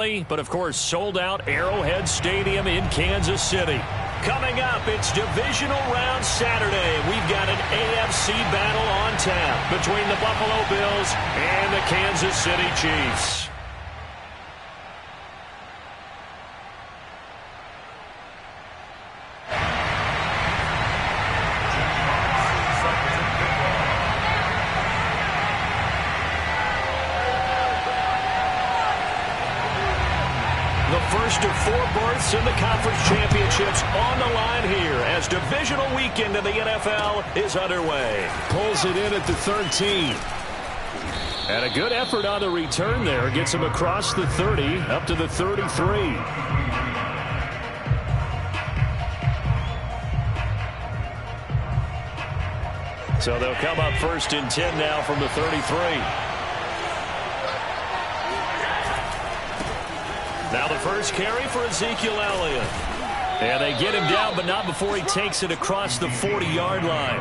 But, of course, sold out Arrowhead Stadium in Kansas City. Coming up, it's Divisional Round Saturday. We've got an AFC battle on tap between the Buffalo Bills and the Kansas City Chiefs. First of 4 berths in the conference championships on the line here as divisional weekend in the NFL is underway. Pulls it in at the 13. And a good effort on the return there. Gets him across the 30 up to the 33. So they'll come up first and 10 now from the 33. Now the first carry for Ezekiel Elliott. And they get him down, but not before he takes it across the 40-yard line.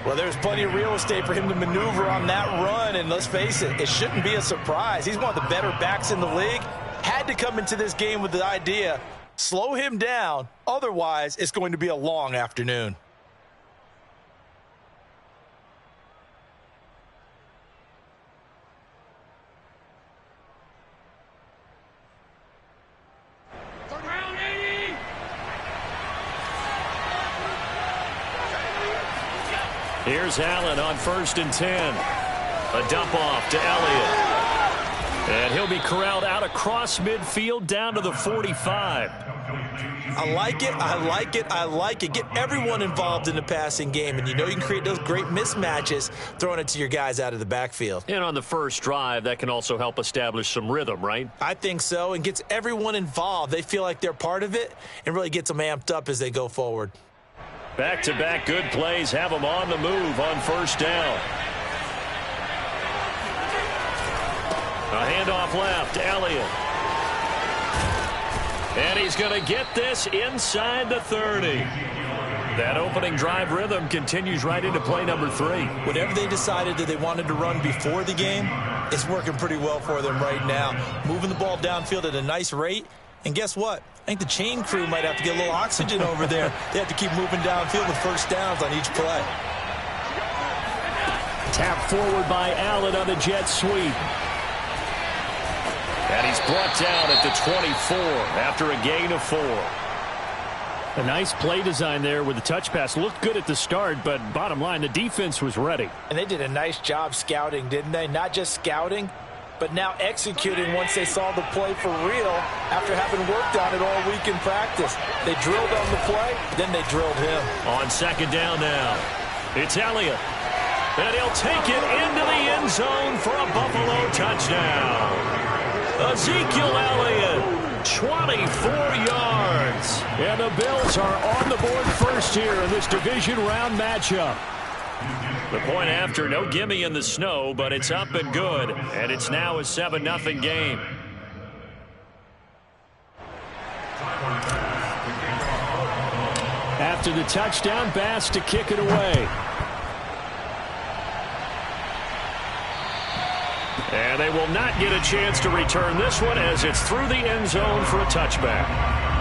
Well, there's plenty of real estate for him to maneuver on that run, and let's face it, it shouldn't be a surprise. He's one of the better backs in the league. Had to come into this game with the idea, slow him down, otherwise it's going to be a long afternoon. Here's Allen on first and 10. A dump off to Elliott. And he'll be corralled out across midfield down to the 45. I like it, I like it, I like it. Get everyone involved in the passing game, and you know you can create those great mismatches throwing it to your guys out of the backfield. And on the first drive, that can also help establish some rhythm, right? I think so, and gets everyone involved. They feel like they're part of it and really gets them amped up as they go forward. Back-to-back good plays have him on the move on first down. A handoff left, Elliott. And he's going to get this inside the 30. That opening drive rhythm continues right into play number 3. Whatever they decided that they wanted to run before the game, it's working pretty well for them right now. Moving the ball downfield at a nice rate. And guess what? I think the chain crew might have to get a little oxygen over there. They have to keep moving downfield with first downs on each play. Tap forward by Allen on the jet sweep. And he's brought down at the 24 after a gain of 4. A nice play design there with the touch pass. Looked good at the start, but bottom line, the defense was ready. And they did a nice job scouting, didn't they? Not just scouting, but now executing once they saw the play for real after having worked on it all week in practice. They drilled on the play, then they drilled him. On second down now, it's Elliott. And he'll take it into the end zone for a Buffalo touchdown. Ezekiel Elliott, 24 yards. And the Bills are on the board first here in this division round matchup. The point after, no gimme in the snow, but it's up and good. And it's now a 7-0 game. After the touchdown, Bass to kick it away. And they will not get a chance to return this one as it's through the end zone for a touchback.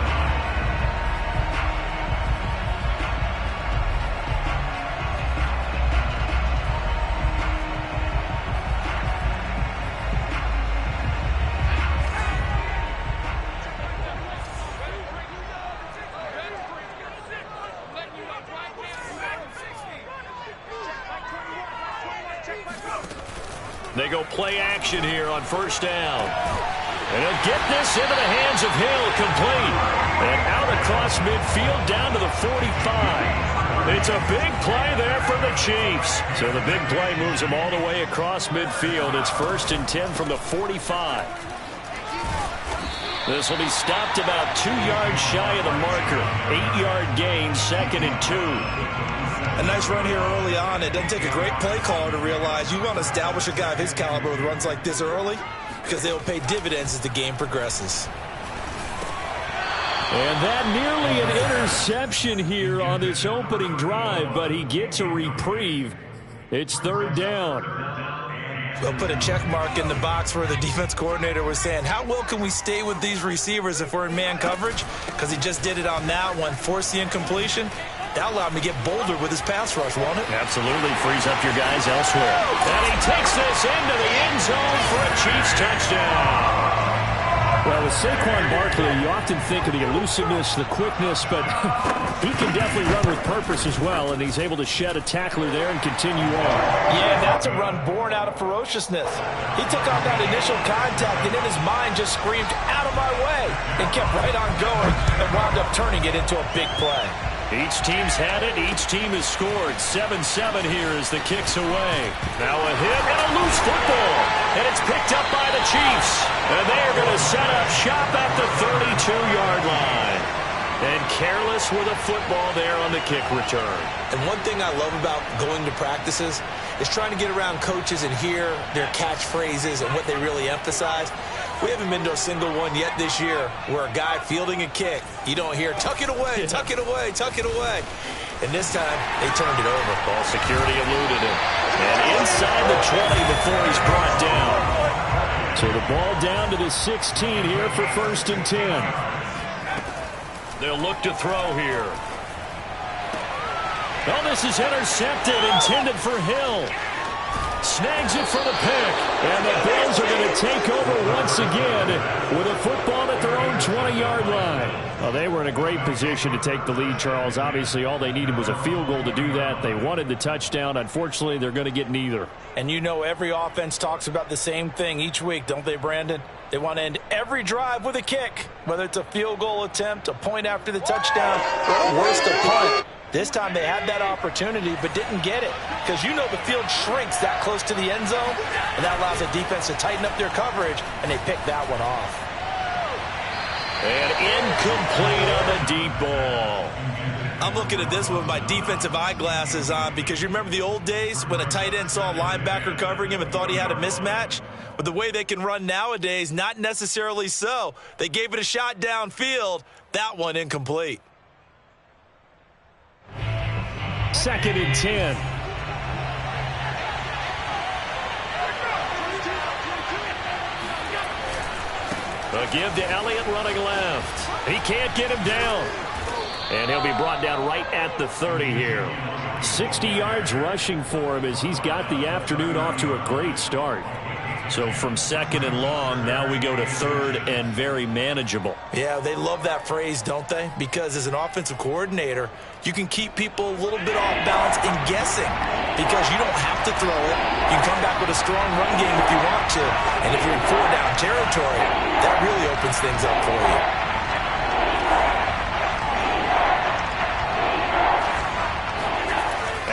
They go play action here on first down. And he'll get this into the hands of Hill, complete. And out across midfield down to the 45. It's a big play there for the Chiefs. So the big play moves them all the way across midfield. It's first and 10 from the 45. This will be stopped about 2 yards shy of the marker. 8-yard gain, second and 2. A nice run here early on. It doesn't take a great play caller to realize you want to establish a guy of his caliber with runs like this early because they will pay dividends as the game progresses. And that nearly an interception here on this opening drive, but he gets a reprieve. It's third down. They'll put a check mark in the box where the defense coordinator was saying, how well can we stay with these receivers if we're in man coverage? Because he just did it on that one, forced the incompletion. That allowed him to get bolder with his pass rush, won't it? Absolutely. Frees up your guys elsewhere. And he takes this into the end zone for a Chiefs touchdown. Well, with Saquon Barkley, you often think of the elusiveness, the quickness, but he can definitely run with purpose as well, and he's able to shed a tackler there and continue on. Yeah, that's a run born out of ferociousness. He took on that initial contact and in his mind just screamed, out of my way, and kept right on going and wound up turning it into a big play. Each team's had it. Each team has scored. 7-7 here as the kick's away. Now a hit and a loose football. And it's picked up by the Chiefs. And they are going to set up shop at the 32-yard line. And careless with a football there on the kick return. And one thing I love about going to practices is trying to get around coaches and hear their catchphrases and what they really emphasize. We haven't been to a single one yet this year where a guy fielding a kick, you don't hear, tuck it away, tuck it away, tuck it away. And this time, they turned it over. Ball security eluded him. And inside the 20 before he's brought down. So the ball down to the 16 here for 1st and 10. They'll look to throw here. Oh, this is intercepted, intended for Hill. Snags it for the pick. And the Bills are going to take over once again with a football at their own 20-yard line. Well, they were in a great position to take the lead, Charles. Obviously, all they needed was a field goal to do that. They wanted the touchdown. Unfortunately, they're going to get neither. And you know every offense talks about the same thing each week, don't they, Brandon? They want to end every drive with a kick, whether it's a field goal attempt, a point after the touchdown, or worse, a punt. This time they had that opportunity but didn't get it because you know the field shrinks that close to the end zone, and that allows the defense to tighten up their coverage, and they pick that one off. And incomplete on the deep ball. I'm looking at this with my defensive eyeglasses on because you remember the old days when a tight end saw a linebacker covering him and thought he had a mismatch? But the way they can run nowadays, not necessarily so. They gave it a shot downfield. That one incomplete. 2nd and 10. A give to Elliott running left. He can't get him down. And he'll be brought down right at the 30 here. 60 yards rushing for him as he's got the afternoon off to a great start. So from 2nd and long, now we go to 3rd and very manageable. Yeah, they love that phrase, don't they? Because as an offensive coordinator, you can keep people a little bit off balance and guessing because you don't have to throw it. You can come back with a strong run game if you want to. And if you're in 4-down territory, that really opens things up for you.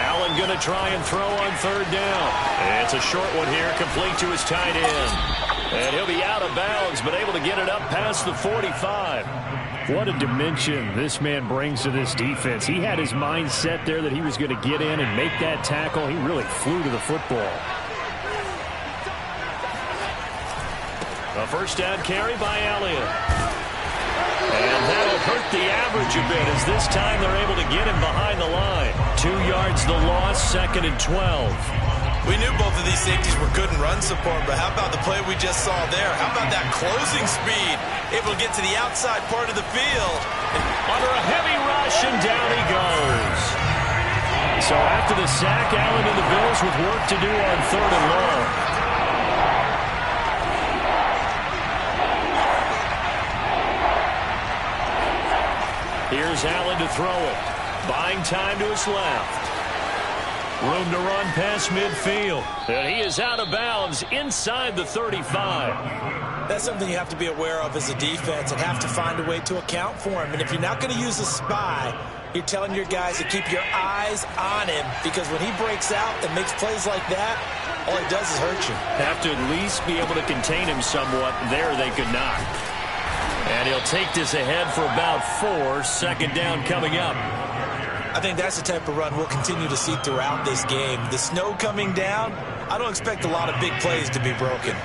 Allen going to try and throw on 3rd down. It's a short one here, complete to his tight end. And he'll be out of bounds, but able to get it up past the 45. What a dimension this man brings to this defense. He had his mind set there that he was going to get in and make that tackle. He really flew to the football. A 1st down carry by Elliott. And that'll hurt the average a bit as this time they're able to get him behind the line. 2 yards the loss, 2nd and 12. We knew both of these safeties were good in run support, but how about the play we just saw there? How about that closing speed? Able to get to the outside part of the field. Under a heavy rush, and down he goes. So after the sack, Allen and the Bills with work to do on 3rd and long. Here's Allen to throw it. Buying time to his left. Room to run past midfield. And he is out of bounds inside the 35. That's something you have to be aware of as a defense and have to find a way to account for him. And if you're not going to use a spy, you're telling your guys to keep your eyes on him because when he breaks out and makes plays like that, all he does is hurt you. Have to at least be able to contain him somewhat. There they could not. And he'll take this ahead for about 4. 2nd down coming up. I think that's the type of run we'll continue to see throughout this game. The snow coming down, I don't expect a lot of big plays to be broken.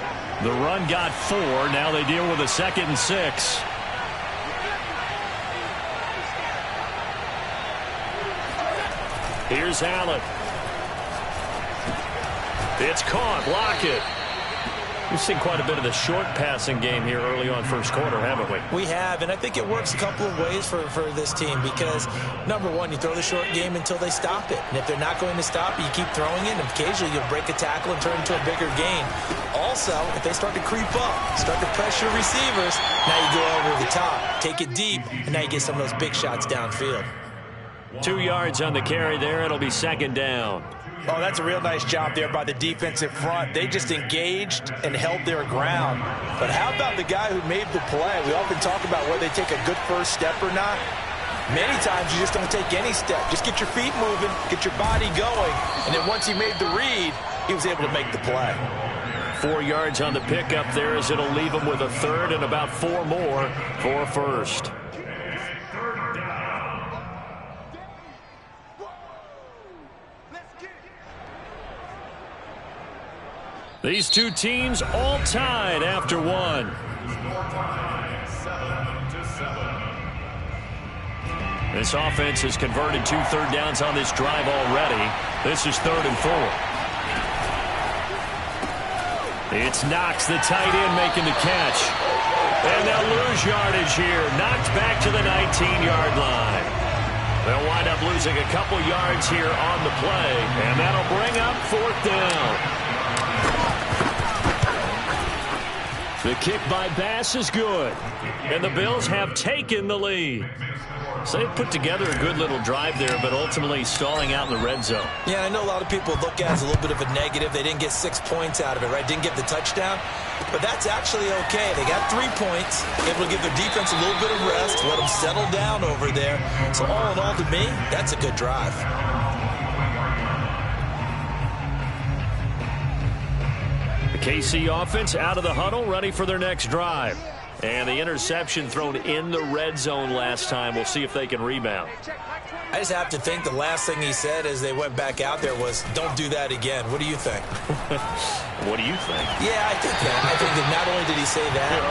The run got 4. Now they deal with a 2nd and 6. Here's Allen. It's caught. Lockett. We've seen quite a bit of the short passing game here early on first quarter, haven't we? We have, and I think it works a couple of ways for this team because, number one, you throw the short game until they stop it. And if they're not going to stop it, you keep throwing it, and occasionally you'll break a tackle and turn it into a bigger gain. Also, if they start to creep up, start to pressure receivers, now you go over the top, take it deep, and now you get some of those big shots downfield. 2 yards on the carry there. It'll be second down. Oh, that's a real nice job there by the defensive front. They just engaged and held their ground. But how about the guy who made the play? We often talk about whether they take a good first step or not. Many times you just don't take any step. Just get your feet moving, get your body going, and then once he made the read, he was able to make the play. 4 yards on the pickup there as it'll leave him with a third and about 4 more for a first. These two teams all tied after one. This offense has converted 2 third downs on this drive already. This is 3rd and 4. It's Knox, the tight end, making the catch. And they'll lose yardage here. Knocked back to the 19-yard line. They'll wind up losing a couple yards here on the play. And that'll bring up 4th down. The kick by Bass is good. And the Bills have taken the lead. So they put together a good little drive there, but ultimately stalling out in the red zone. Yeah, I know a lot of people look at it as a little bit of a negative. They didn't get 6 points out of it, right? Didn't get the touchdown. But that's actually okay. They got 3 points. Able to give their defense a little bit of rest, let them settle down over there. So all in all, to me, that's a good drive. The KC offense out of the huddle, ready for their next drive. And the interception thrown in the red zone last time. We'll see if they can rebound. I just have to think the last thing he said as they went back out there was, don't do that again. What do you think? What do you think? Yeah, I think that. I think that not only did he say that,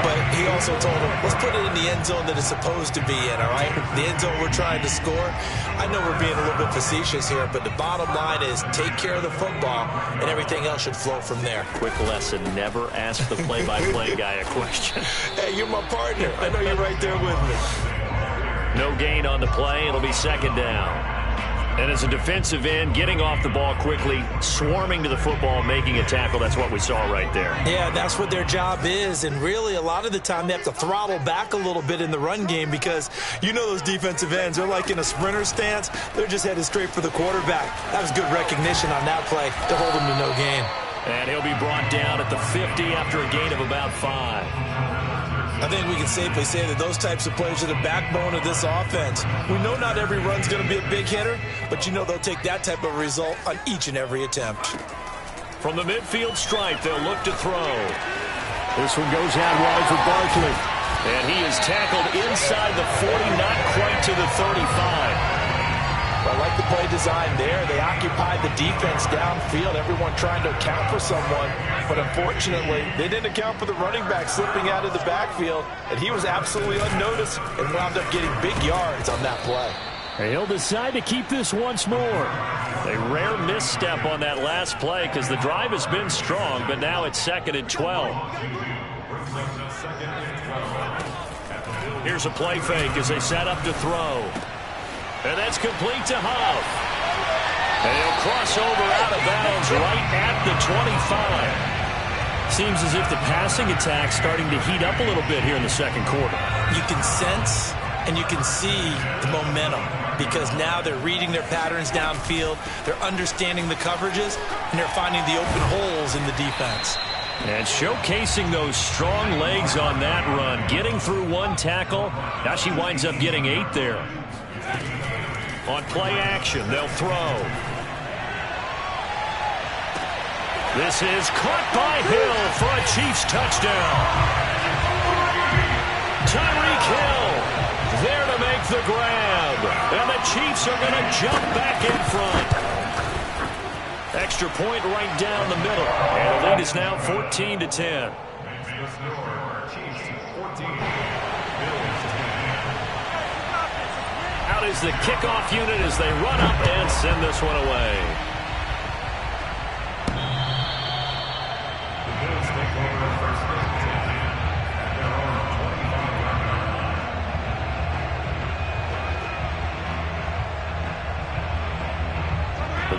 but he also told him, let's put it in the end zone that it's supposed to be in, all right? The end zone we're trying to score. I know we're being a little bit facetious here, but the bottom line is take care of the football, and everything else should flow from there. Quick lesson, never ask the play-by-play guy a question. Hey, you're my partner. I know you're right there with me. No gain on the play. It'll be second down. And as a defensive end, getting off the ball quickly, swarming to the football, making a tackle, that's what we saw right there. Yeah, that's what their job is. And really, a lot of the time, they have to throttle back a little bit in the run game because you know those defensive ends, they're like in a sprinter stance. They're just headed straight for the quarterback. That was good recognition on that play to hold him to no gain. And he'll be brought down at the 50 after a gain of about 5. I think we can safely say that those types of plays are the backbone of this offense. We know not every run's going to be a big hitter, but you know they'll take that type of result on each and every attempt. From the midfield stripe, they'll look to throw. This one goes out wide for Barkley. And he is tackled inside the 40, not quite to the 35. I like the play design there. They occupied the defense downfield, everyone trying to account for someone. But unfortunately, they didn't account for the running back slipping out of the backfield. And he was absolutely unnoticed and wound up getting big yards on that play. He'll decide to keep this once more. A rare misstep on that last play because the drive has been strong, but now it's 2nd and 12. Here's a play fake as they set up to throw. And that's complete to Huff. And he'll cross over out of bounds right at the 25. Seems as if the passing attack's starting to heat up a little bit here in the second quarter. You can sense and you can see the momentum because now they're reading their patterns downfield, they're understanding the coverages, and they're finding the open holes in the defense. And showcasing those strong legs on that run, getting through one tackle. Now she winds up getting 8 there. On play action, they'll throw. This is caught by Hill for a Chiefs touchdown. Tyreek Hill there to make the grab. And the Chiefs are going to jump back in front. Extra point right down the middle. And the lead is now 14-10. Out is the kickoff unit as they run up and send this one away.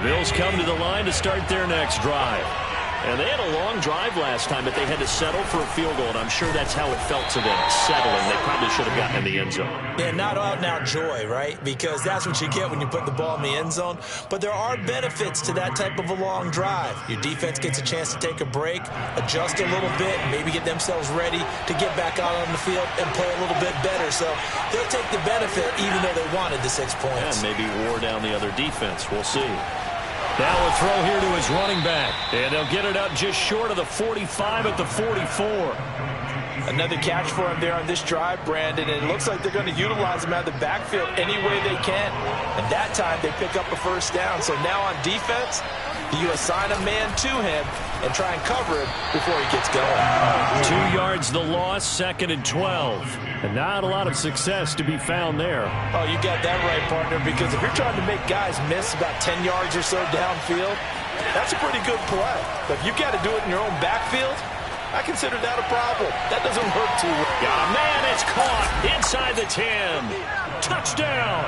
Bills come to the line to start their next drive. And they had a long drive last time, but they had to settle for a field goal, and I'm sure that's how it felt to them, settling. They probably should have gotten in the end zone. Yeah, not out-and-out joy, right? Because that's what you get when you put the ball in the end zone. But there are benefits to that type of a long drive. Your defense gets a chance to take a break, adjust a little bit, maybe get themselves ready to get back out on the field and play a little bit better. So they'll take the benefit even though they wanted the 6 points. And maybe wore down the other defense. We'll see. Now a throw here to his running back. And they'll get it up just short of the 45 at the 44. Another catch for him there on this drive, Brandon, and it looks like they're going to utilize him out of the backfield any way they can. And that time they pick up a first down. So now on defense, you assign a man to him and try and cover him before he gets going. 2 yards the loss, 2nd and 12. And not a lot of success to be found there. Oh, you got that right, partner, because if you're trying to make guys miss about 10 yards or so downfield, that's a pretty good play. But if you've got to do it in your own backfield, I consider that a problem. That doesn't work too well. Got a man, it's caught inside the 10. Touchdown.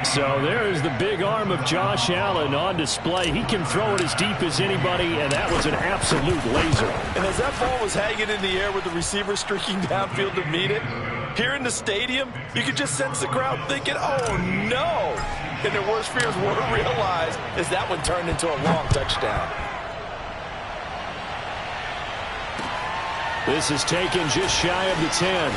So there's the big arm of Josh Allen on display. He can throw it as deep as anybody, and that was an absolute laser. And as that ball was hanging in the air with the receiver streaking downfield to meet it, here in the stadium, you could just sense the crowd thinking, oh, no. And their worst fears were realized as that one turned into a long touchdown. This is taken just shy of the 10.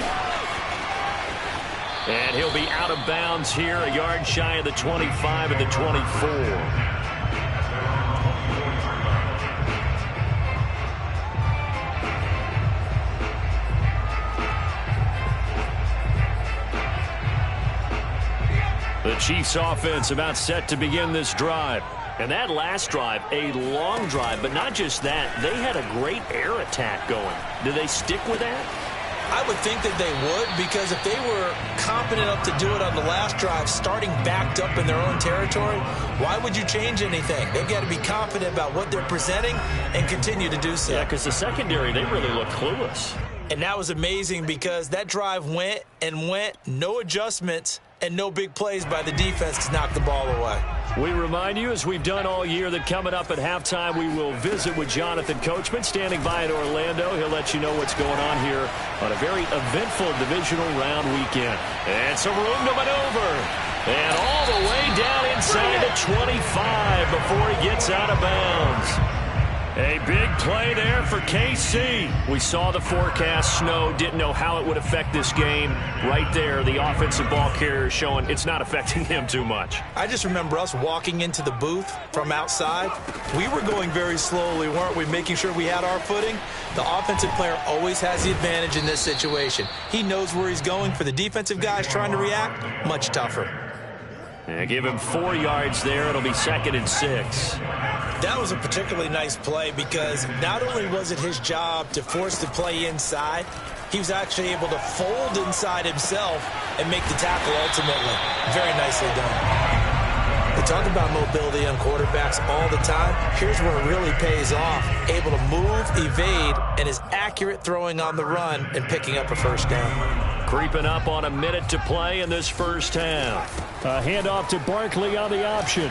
And he'll be out of bounds here, a yard shy of the 25 and the 24. The Chiefs offense about set to begin this drive. And that last drive, a long drive, but not just that. They had a great air attack going. Do they stick with that? I would think that they would, because if they were confident enough to do it on the last drive, starting backed up in their own territory, why would you change anything? They've got to be confident about what they're presenting and continue to do so. Yeah, because the secondary, they really look clueless. And that was amazing because that drive went and went, no adjustments, and no big plays by the defense to knock the ball away. We remind you, as we've done all year, that coming up at halftime, we will visit with Jonathan Coachman, standing by in Orlando. He'll let you know what's going on here on a very eventful divisional round weekend. And some room to maneuver. And all the way down inside the 25 before he gets out of bounds. A big play there for KC. We saw the forecast snow, didn't know how it would affect this game. Right there, the offensive ball carrier showing it's not affecting him too much. I just remember us walking into the booth from outside. We were going very slowly, weren't we, making sure we had our footing? The offensive player always has the advantage in this situation. He knows where he's going. For the defensive guys trying to react, much tougher. And give him 4 yards there. It'll be 2nd and 6. That was a particularly nice play because not only was it his job to force the play inside, he was actually able to fold inside himself and make the tackle ultimately. Very nicely done. We talk about mobility on quarterbacks all the time. Here's where it really pays off. Able to move, evade, and is accurate throwing on the run and picking up a first down. Creeping up on a minute to play in this first half. A handoff to Barkley on the option.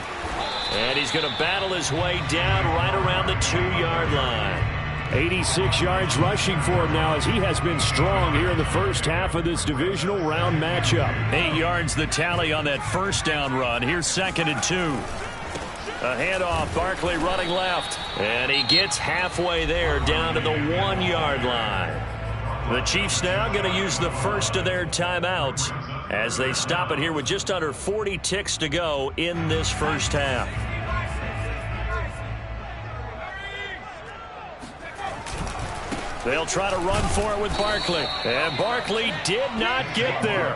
And he's going to battle his way down right around the 2-yard line. 86 yards rushing for him now as he has been strong here in the first half of this divisional round matchup. 8 yards the tally on that first down run. Here's 2nd and 2. A handoff, Barkley running left. And he gets halfway there down to the 1-yard line. The Chiefs now going to use the first of their timeouts as they stop it here with just under 40 ticks to go in this first half. They'll try to run for it with Barkley. And Barkley did not get there.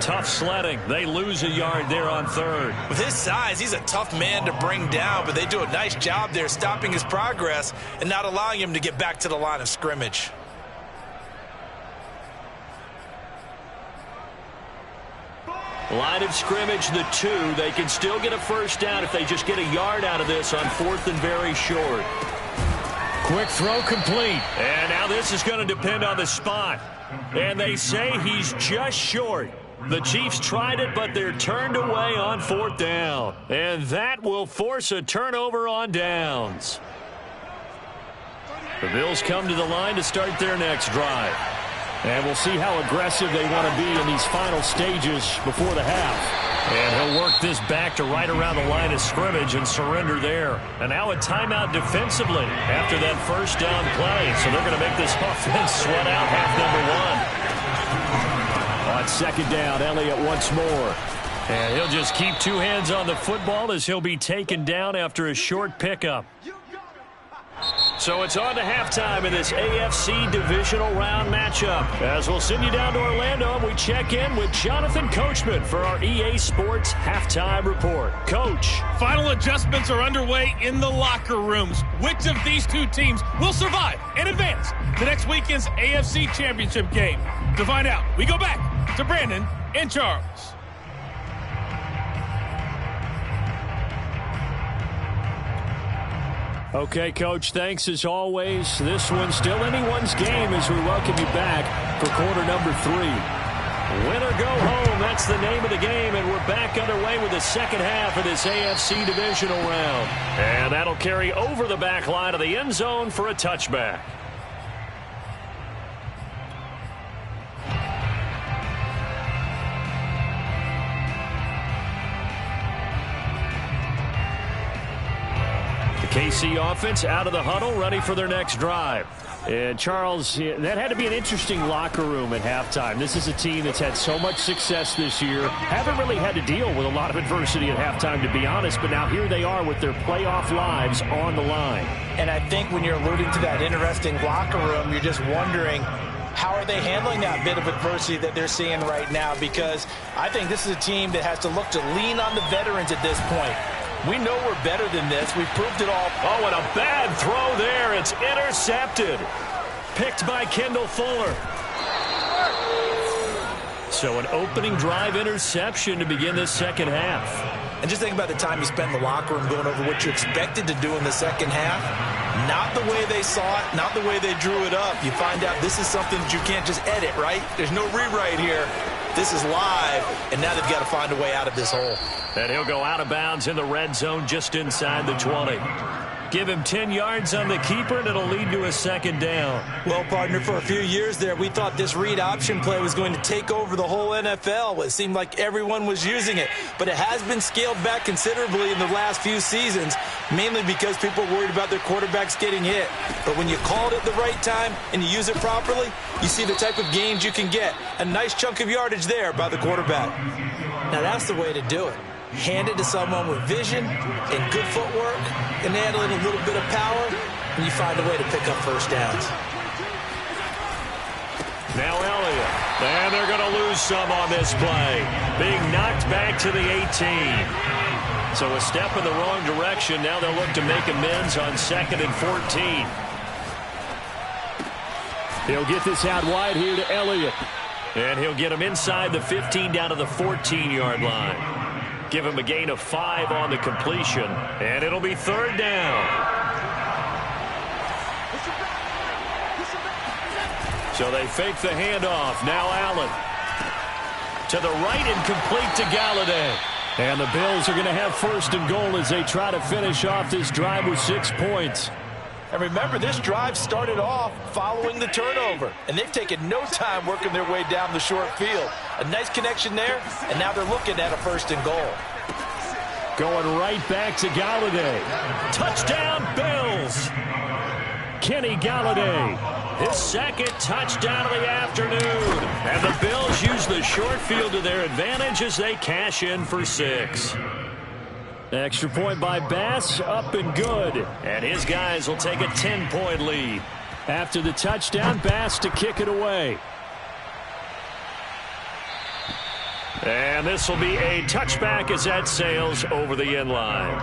Tough sledding. They lose a yard there on 3rd. With his size, he's a tough man to bring down, but they do a nice job there stopping his progress and not allowing him to get back to the line of scrimmage. Line of scrimmage, the 2. They can still get a first down if they just get a yard out of this on 4th and very short. Quick throw complete. And now this is going to depend on the spot. And they say he's just short. The Chiefs tried it, but they're turned away on 4th down. And that will force a turnover on downs. The Bills come to the line to start their next drive. And we'll see how aggressive they want to be in these final stages before the half. And he'll work this back to right around the line of scrimmage and surrender there. And now a timeout defensively after that first down play. So they're going to make this offense sweat out half number 1. On 2nd down, Elliott once more. And he'll just keep 2 hands on the football as he'll be taken down after a short pickup. So it's on to halftime in this AFC Divisional Round matchup. As we'll send you down to Orlando, we check in with Jonathan Coachman for our EA Sports Halftime Report. Coach. Final adjustments are underway in the locker rooms. Which of these 2 teams will survive and advance to next weekend's AFC Championship game? To find out, we go back to Brandon and Charles. Okay, Coach, thanks as always. This one's still anyone's game as we welcome you back for quarter number 3. Win or go home, that's the name of the game, and we're back underway with the second half of this AFC Divisional Round. And that'll carry over the back line of the end zone for a touchback. KC offense out of the huddle, ready for their next drive. And Charles, that had to be an interesting locker room at halftime. This is a team that's had so much success this year. Haven't really had to deal with a lot of adversity at halftime, to be honest. But now here they are with their playoff lives on the line. And I think when you're alluding to that interesting locker room, you're just wondering, how are they handling that bit of adversity that they're seeing right now? Because I think this is a team that has to look to lean on the veterans at this point. We know we're better than this. We've proved it all. Oh, and a bad throw there. It's intercepted. Picked by Kendall Fuller. So an opening drive interception to begin this second half. And just think about the time you spent in the locker room going over what you expected to do in the second half. Not the way they saw it, not the way they drew it up. You find out this is something that you can't just edit, right? There's no rewrite here. This is live, and now they've got to find a way out of this hole. And he'll go out of bounds in the red zone just inside the 20. Give him 10 yards on the keeper, and it'll lead to a second down. Well, partner, for a few years there, we thought this read option play was going to take over the whole NFL. It seemed like everyone was using it. But it has been scaled back considerably in the last few seasons, mainly because people are worried about their quarterbacks getting hit. But when you call it at the right time and you use it properly, you see the type of gains you can get. A nice chunk of yardage there by the quarterback. Now, that's the way to do it. Hand it to someone with vision and good footwork, and add a little bit of power, and you find a way to pick up first downs. Now Elliott. And they're going to lose some on this play. Being knocked back to the 18. So a step in the wrong direction. Now they'll look to make amends on 2nd and 14. He'll get this out wide here to Elliott. And he'll get him inside the 15 down to the 14-yard line. Give him a gain of 5 on the completion. And it'll be 3rd down. So they fake the handoff. Now Allen. To the right and complete to Galladay. And the Bills are going to have 1st and goal as they try to finish off this drive with 6 points. And remember, this drive started off following the turnover. And they've taken no time working their way down the short field. A nice connection there, and now they're looking at a 1st and goal. Going right back to Galladay. Touchdown, Bills! Kenny Galladay. His 2nd touchdown of the afternoon. And the Bills use the short field to their advantage as they cash in for 6. Extra point by Bass, up and good. And his guys will take a 10-point lead. After the touchdown, Bass to kick it away. And this will be a touchback as that sails over the end line.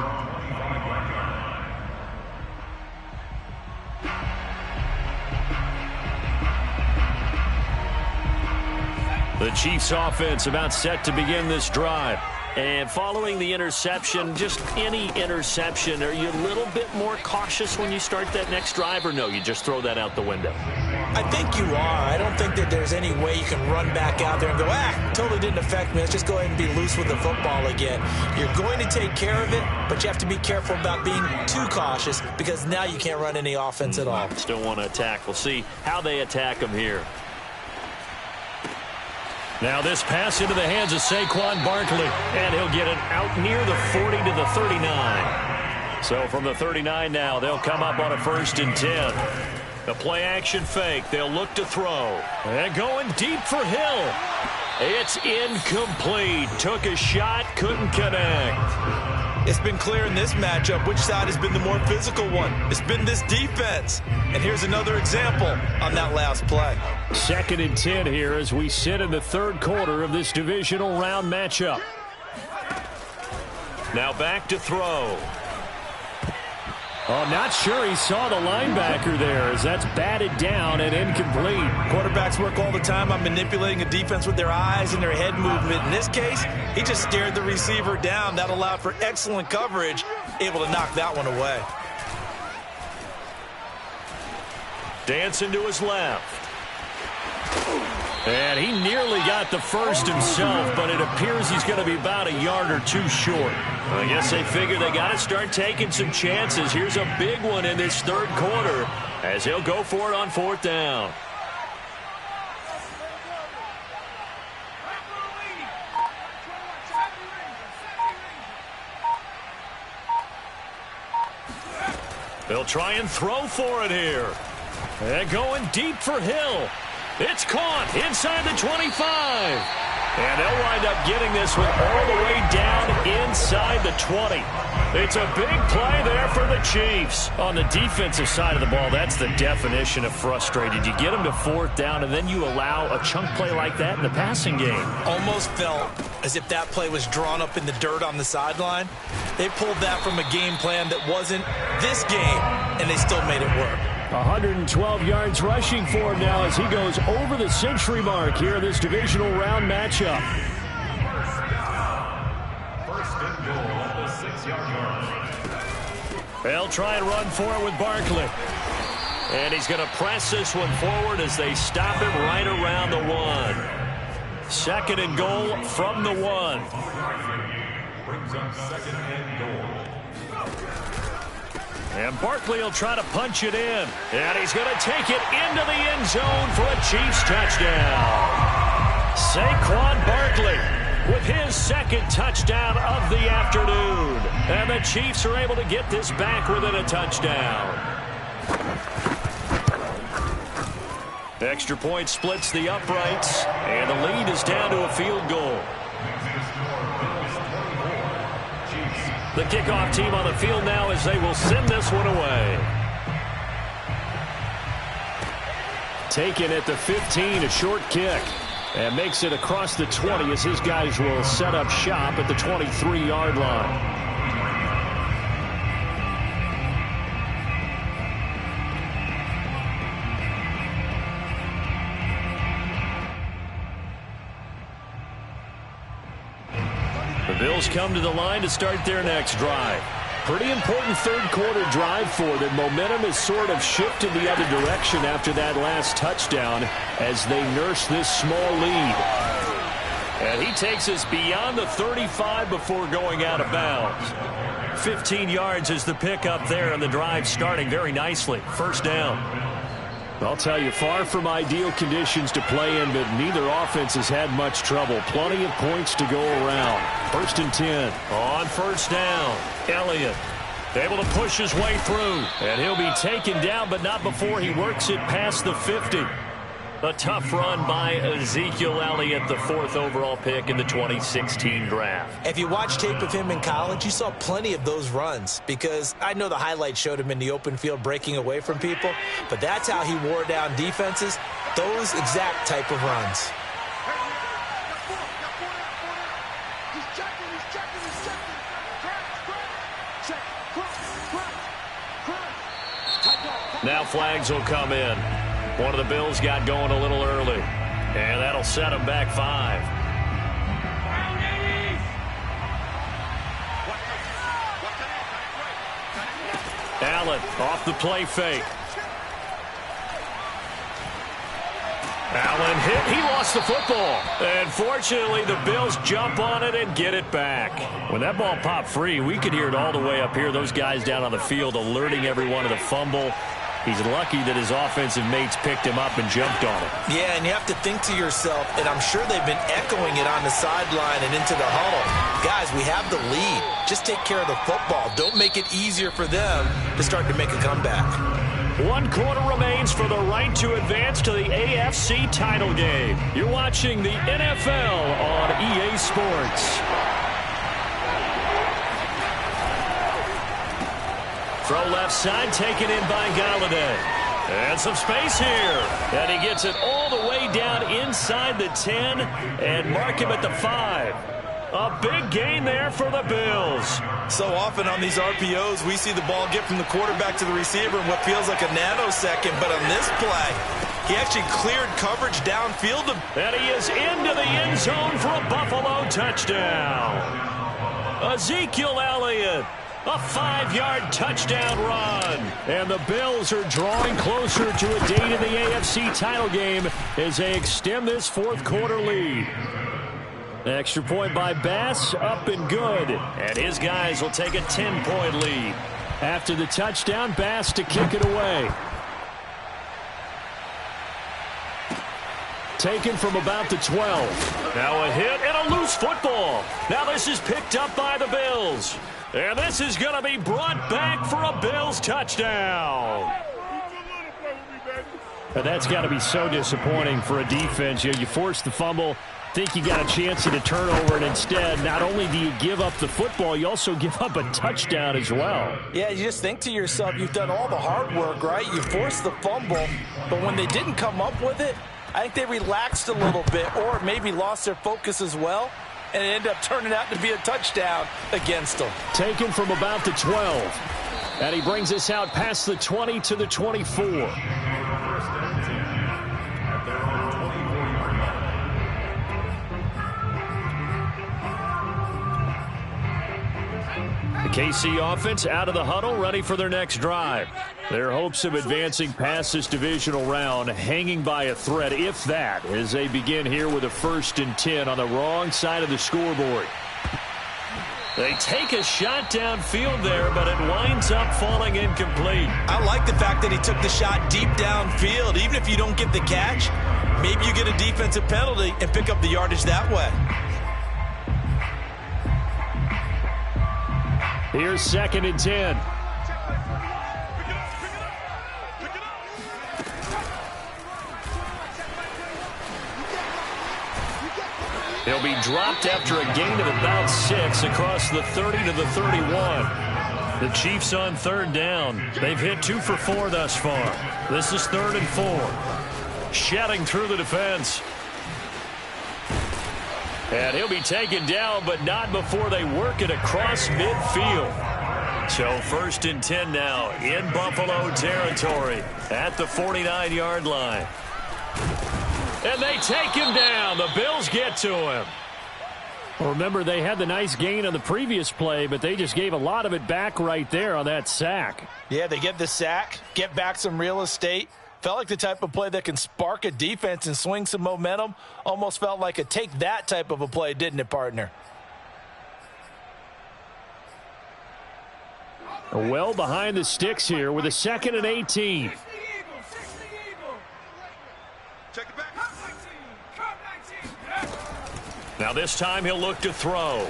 The Chiefs offense about set to begin this drive. And following the interception, just any interception, are you a little bit more cautious when you start that next drive, or no, you just throw that out the window? I think you are. I don't think that there's any way you can run back out there and go, totally didn't affect me. Let's just go ahead and be loose with the football again. You're going to take care of it, but you have to be careful about being too cautious because now you can't run any offense at all. Still want to attack. We'll see how they attack him here. Now this pass into the hands of Saquon Barkley, and he'll get it out near the 40 to the 39. So from the 39 now, they'll come up on a 1st and 10. The play-action fake. They'll look to throw. And going deep for Hill. It's incomplete. Took a shot, couldn't connect. It's been clear in this matchup which side has been the more physical one. It's been this defense. And here's another example on that last play. 2nd and 10 here as we sit in the 3rd quarter of this divisional round matchup. Now back to throw. Oh, not sure he saw the linebacker there as that's batted down and incomplete. Quarterbacks work all the time on manipulating a defense with their eyes and their head movement. In this case, he just stared the receiver down. That allowed for excellent coverage, able to knock that one away. Dancing to his left. And he nearly got the first himself, but it appears he's going to be about a yard or two short. I guess they figure they got to start taking some chances. Here's a big one in this 3rd quarter as he'll go for it on 4th down. They'll try and throw for it here. And going deep for Hill. It's caught inside the 25. And they'll wind up getting this one all the way down inside the 20. It's a big play there for the Chiefs. On the defensive side of the ball, that's the definition of frustrated. You get them to 4th down, and then you allow a chunk play like that in the passing game. Almost felt as if that play was drawn up in the dirt on the sideline. They pulled that from a game plan that wasn't this game, and they still made it work. 112 yards rushing for him now as he goes over the century mark here in this divisional round matchup. First and goal at the 6-yard line. They'll try and run for it with Barkley. And he's going to press this one forward as they stop him right around the 1. 2nd and goal from the 1. Brings up 2nd and goal. And Barkley will try to punch it in. And he's going to take it into the end zone for a Chiefs touchdown. Saquon Barkley with his 2nd touchdown of the afternoon. And the Chiefs are able to get this back within a touchdown. Extra point splits the uprights. And the lead is down to a field goal. The kickoff team on the field now as they will send this one away. Taken at the 15, a short kick. And makes it across the 20 as his guys will set up shop at the 23-yard line. The Bills come to the line to start their next drive. Pretty important 3rd quarter drive for them. Momentum has sort of shifted the other direction after that last touchdown as they nurse this small lead. And he takes us beyond the 35 before going out of bounds. 15 yards is the pickup there, and the drive starting very nicely. 1st down. I'll tell you, far from ideal conditions to play in, but neither offense has had much trouble. Plenty of points to go around. 1st and 10. On 1st down, Elliott able to push his way through. And he'll be taken down, but not before he works it past the 50. A tough run by Ezekiel Elliott, the 4th overall pick in the 2016 draft. If you watch tape of him in college, you saw plenty of those runs because I know the highlights showed him in the open field breaking away from people, but that's how he wore down defenses, those exact type of runs. Now flags will come in. One of the Bills got going a little early, and that'll set them back 5. Allen off the play fake. Allen hit. He lost the football. And fortunately, the Bills jump on it and get it back. When that ball popped free, we could hear it all the way up here. Those guys down on the field alerting everyone of the fumble. He's lucky that his offensive mates picked him up and jumped on it. Yeah, and you have to think to yourself, and I'm sure they've been echoing it on the sideline and into the huddle. Guys, we have the lead. Just take care of the football. Don't make it easier for them to start to make a comeback. 1 quarter remains for the right to advance to the AFC title game. You're watching the NFL on EA Sports. Throw left side, taken in by Galladay. And some space here. And he gets it all the way down inside the 10 and mark him at the 5. A big gain there for the Bills. So often on these RPOs, we see the ball get from the quarterback to the receiver in what feels like a nanosecond. But on this play, he actually cleared coverage downfield. And he is into the end zone for a Buffalo touchdown. Ezekiel Elliott. A 5-yard touchdown run. And the Bills are drawing closer to a date in the AFC title game as they extend this 4th quarter lead. Extra point by Bass, up and good. And his guys will take a 10-point lead. After the touchdown, Bass to kick it away. Taken from about the 12. Now a hit and a loose football. Now this is picked up by the Bills. And this is going to be brought back for a Bills touchdown. And that's got to be so disappointing for a defense. You force the fumble, think you got a chance at a turnover, and instead, not only do you give up the football, you also give up a touchdown as well. Yeah, you just think to yourself, you've done all the hard work, right? You forced the fumble, but when they didn't come up with it, I think they relaxed a little bit or maybe lost their focus as well. And it ended up turning out to be a touchdown against them. Taken from about the 12. And he brings us out past the 20 to the 24. The KC offense out of the huddle, ready for their next drive. Their hopes of advancing past this divisional round hanging by a thread, if that, as they begin here with a 1st and 10 on the wrong side of the scoreboard. They take a shot downfield there, but it winds up falling incomplete. I like the fact that he took the shot deep downfield. Even if you don't get the catch, maybe you get a defensive penalty and pick up the yardage that way. Here's 2nd and 10. He'll be dropped after a gain of about 6 across the 30 to the 31. The Chiefs on 3rd down. They've hit 2 for 4 thus far. This is 3rd and 4. Shedding through the defense. And he'll be taken down, but not before they work it across midfield. So 1st and 10 now in Buffalo territory at the 49-yard line. And they take him down. The Bills get to him. Well, remember, they had the nice gain on the previous play, but they just gave a lot of it back right there on that sack. Yeah, they get the sack, get back some real estate. Felt like the type of play that can spark a defense and swing some momentum. Almost felt like a take that type of a play, didn't it, partner? Well behind the sticks here with a 2nd and 18. Now this time he'll look to throw.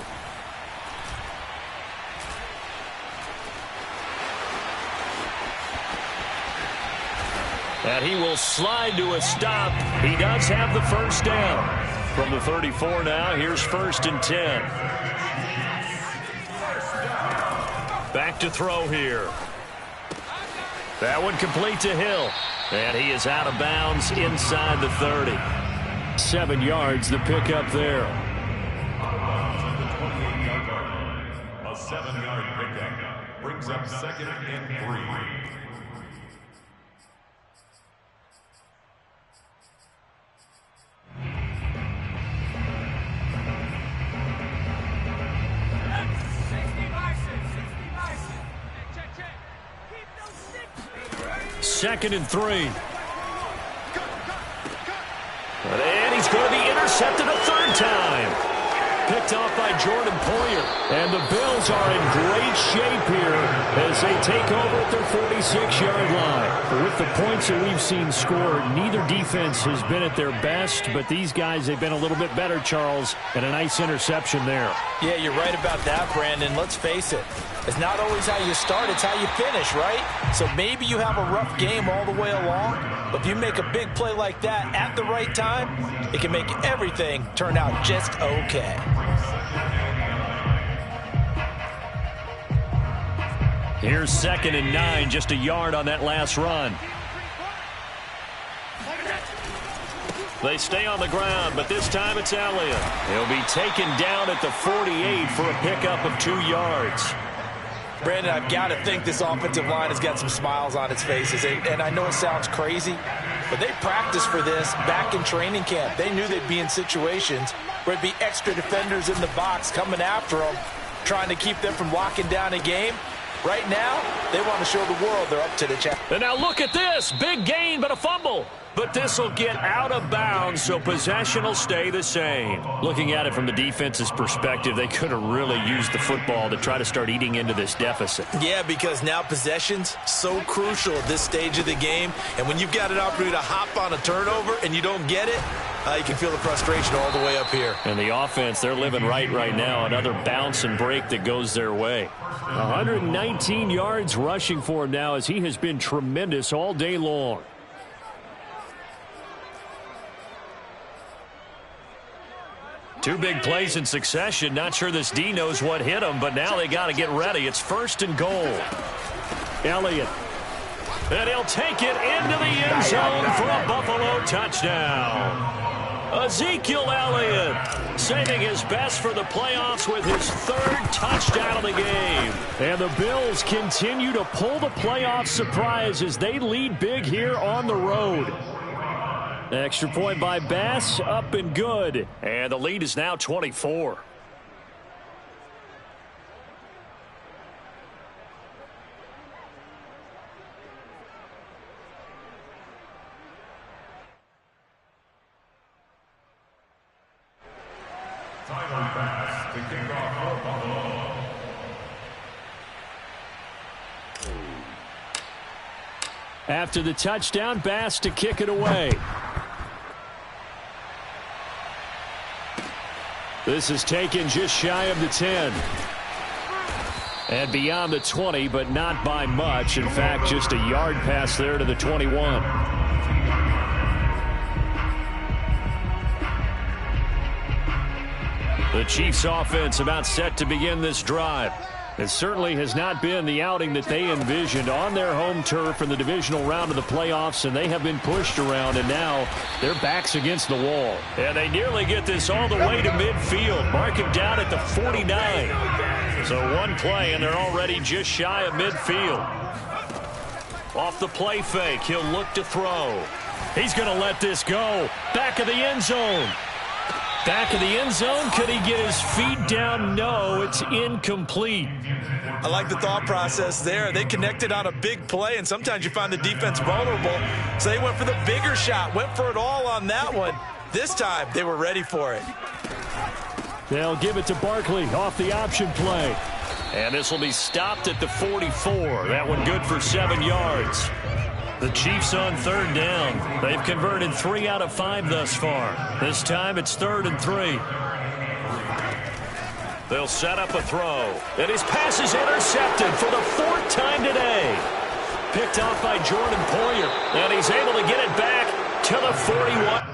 And he will slide to a stop. He does have the 1st down. From the 34 now, here's 1st and 10. Back to throw here. That one complete to Hill. And he is out of bounds inside the 30. 7 yards, the pickup there. A 7-yard pickup brings up 2nd and 3. Second and 3. going to be intercepted a third time. Picked off by Jordan Poyer. And the Bills are in great shape here as they take over at their 46-yard line. With the points that we've seen scored, neither defense has been at their best, but these guys, they've been a little bit better, Charles, and a nice interception there. Yeah, you're right about that, Brandon. Let's face it. It's not always how you start, it's how you finish, right? So maybe you have a rough game all the way along, but if you make a big play like that at the right time, it can make everything turn out just okay. Here's 2nd and 9, just a yard on that last run. They stay on the ground, but this time it's Elliott. He'll be taken down at the 48 for a pickup of 2 yards. Brandon, I've got to think this offensive line has got some smiles on its faces. And I know it sounds crazy, but they practiced for this back in training camp. They knew they'd be in situations where it'd be extra defenders in the box coming after them, trying to keep them from locking down a game. Right now, they want to show the world they're up to the challenge. And now look at this. Big gain, but a fumble. But this will get out of bounds, so possession will stay the same. Looking at it from the defense's perspective, they could have really used the football to try to start eating into this deficit. Yeah, because now possession's so crucial at this stage of the game. And when you've got an opportunity to hop on a turnover and you don't get it, you can feel the frustration all the way up here. And the offense, they're living right now. Another bounce and break that goes their way. 119 yards rushing for him now as he has been tremendous all day long. Two big plays in succession. Not sure this D knows what hit him, but now they got to get ready. It's 1st and goal. Elliott. And he'll take it into the end zone for a Buffalo touchdown. Ezekiel Elliott saving his best for the playoffs with his 3rd touchdown of the game. And the Bills continue to pull the playoff surprise as they lead big here on the road. Extra point by Bass, up and good. And the lead is now 24. Tyler Bass to kick off for Buffalo. After the touchdown, Bass to kick it away. This is taken just shy of the 10. And beyond the 20, but not by much. In fact, just a yard pass there to the 21. The Chiefs offense about set to begin this drive. It certainly has not been the outing that they envisioned on their home turf in the divisional round of the playoffs, and they have been pushed around, and now their backs against the wall. And they nearly get this all the way to midfield. Mark him down at the 49. So one play, and they're already just shy of midfield. Off the play fake, he'll look to throw. He's going to let this go. Back of the end zone. Back of the end zone. Could he get his feet down? No, it's incomplete. I like the thought process there. They connected on a big play, and sometimes you find the defense vulnerable. So they went for the bigger shot, went for it all on that one. This time, they were ready for it. They'll give it to Barkley off the option play. And this will be stopped at the 44. That one good for 7 yards. The Chiefs on 3rd down. They've converted 3 out of 5 thus far. This time it's 3rd and 3. They'll set up a throw. And his pass is intercepted for the 4th time today. Picked off by Jordan Poyer. And he's able to get it back to the 41.